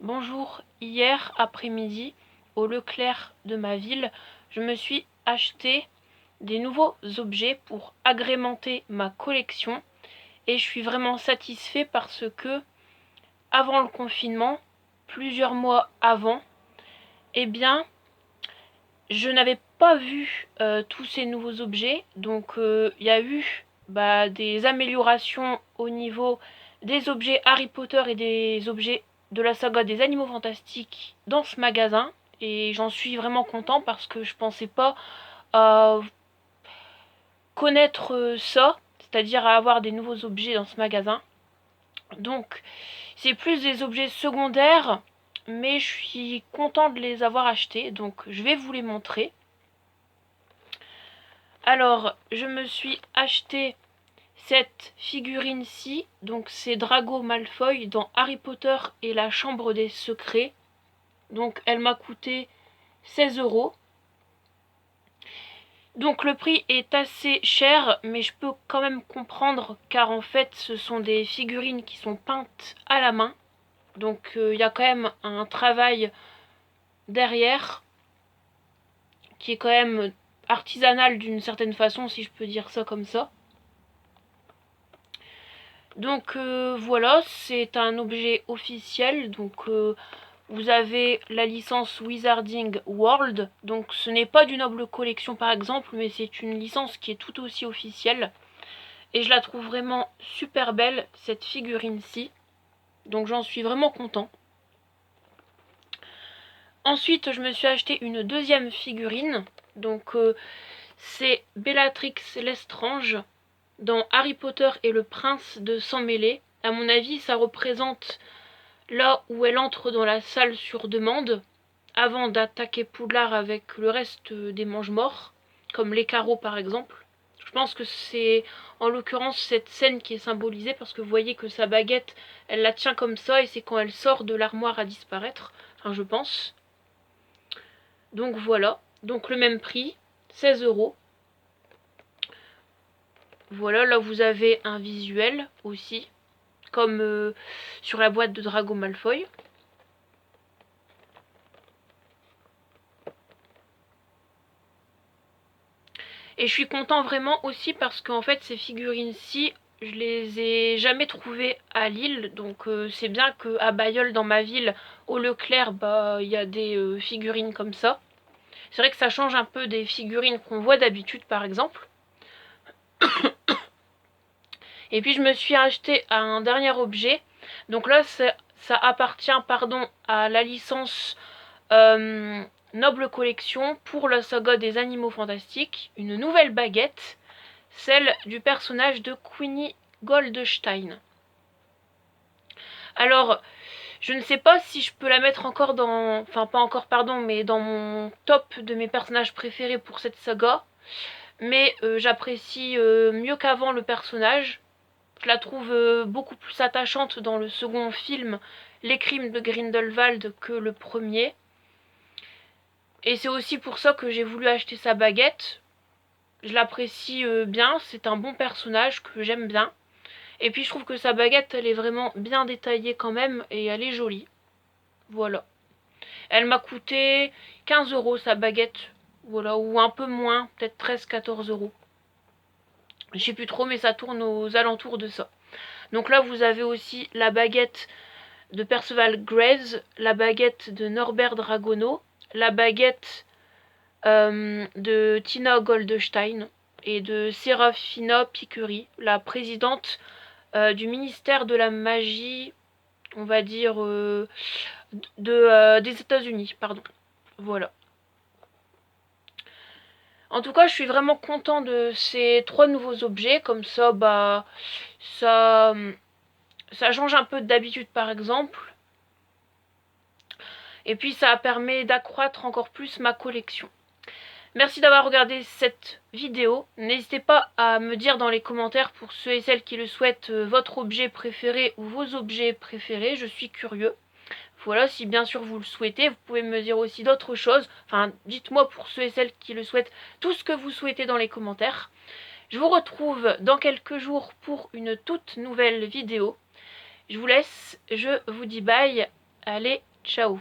Bonjour, hier après-midi, au Leclerc de ma ville, je me suis acheté des nouveaux objets pour agrémenter ma collection et je suis vraiment satisfait parce que avant le confinement, plusieurs mois avant, eh bien, je n'avais pas vu tous ces nouveaux objets, donc il y a eu des améliorations au niveau des objets Harry Potter et des objets de la saga des Animaux Fantastiques dans ce magasin, et j'en suis vraiment content parce que je pensais pas connaître ça, c'est-à-dire à avoir des nouveaux objets dans ce magasin. Donc c'est plus des objets secondaires, mais je suis content de les avoir achetés, donc je vais vous les montrer. Alors, je me suis acheté cette figurine-ci, donc c'est Drago Malfoy dans Harry Potter et la Chambre des Secrets. Donc elle m'a coûté 16 €. Donc le prix est assez cher, mais je peux quand même comprendre car en fait ce sont des figurines qui sont peintes à la main. Donc il y a quand même un travail derrière qui est quand même artisanal d'une certaine façon, si je peux dire ça comme ça. Donc voilà, c'est un objet officiel. Donc vous avez la licence Wizarding World. Donc ce n'est pas du Noble Collection par exemple, mais c'est une licence qui est tout aussi officielle. Et je la trouve vraiment super belle, cette figurine-ci. Donc j'en suis vraiment content. Ensuite, je me suis acheté une deuxième figurine. Donc c'est Bellatrix Lestrange dans Harry Potter et le prince de Sang Mêlé. À mon avis, ça représente là où elle entre dans la salle sur demande, avant d'attaquer Poudlard avec le reste des mange-morts, comme les carreaux par exemple. Je pense que c'est en l'occurrence cette scène qui est symbolisée parce que vous voyez que sa baguette, elle la tient comme ça et c'est quand elle sort de l'armoire à disparaître. Enfin, je pense. Donc voilà. Donc le même prix, 16 €. Voilà, là vous avez un visuel aussi, comme sur la boîte de Drago Malfoy. Et je suis content vraiment aussi parce qu'en fait ces figurines-ci, je les ai jamais trouvées à Lille. Donc c'est bien qu'à Bailleul, dans ma ville, au Leclerc, il y a des figurines comme ça. C'est vrai que ça change un peu des figurines qu'on voit d'habitude par exemple. Et puis je me suis acheté un dernier objet. Donc là ça appartient à la licence Noble Collection pour la saga des Animaux Fantastiques. Une nouvelle baguette, celle du personnage de Queenie Goldstein. Alors, je ne sais pas si je peux la mettre encore dans... Enfin, pas encore, pardon, mais dans mon top de mes personnages préférés pour cette saga. Mais j'apprécie mieux qu'avant le personnage. Je la trouve beaucoup plus attachante dans le second film, Les Crimes de Grindelwald, que le premier. Et c'est aussi pour ça que j'ai voulu acheter sa baguette. Je l'apprécie bien, c'est un bon personnage que j'aime bien. Et puis je trouve que sa baguette, elle est vraiment bien détaillée quand même et elle est jolie. Voilà. Elle m'a coûté 15 € sa baguette. Voilà, ou un peu moins, peut-être 13-14 €. Je sais plus trop, mais ça tourne aux alentours de ça. Donc là, vous avez aussi la baguette de Perceval Graves, la baguette de Norbert Dragono, la baguette de Tina Goldstein et de Serafina Picuri, la présidente du ministère de la magie, on va dire, des États-Unis, pardon. Voilà. En tout cas, je suis vraiment content de ces 3 nouveaux objets. Comme ça, ça, ça change un peu d'habitude, par exemple. Et puis, ça permet d'accroître encore plus ma collection. Merci d'avoir regardé cette vidéo. N'hésitez pas à me dire dans les commentaires, pour ceux et celles qui le souhaitent, votre objet préféré ou vos objets préférés. Je suis curieux. Voilà, si bien sûr vous le souhaitez, vous pouvez me dire aussi d'autres choses. Enfin, dites-moi, pour ceux et celles qui le souhaitent, tout ce que vous souhaitez dans les commentaires. Je vous retrouve dans quelques jours pour une toute nouvelle vidéo. Je vous laisse, je vous dis bye. Allez, Ciao.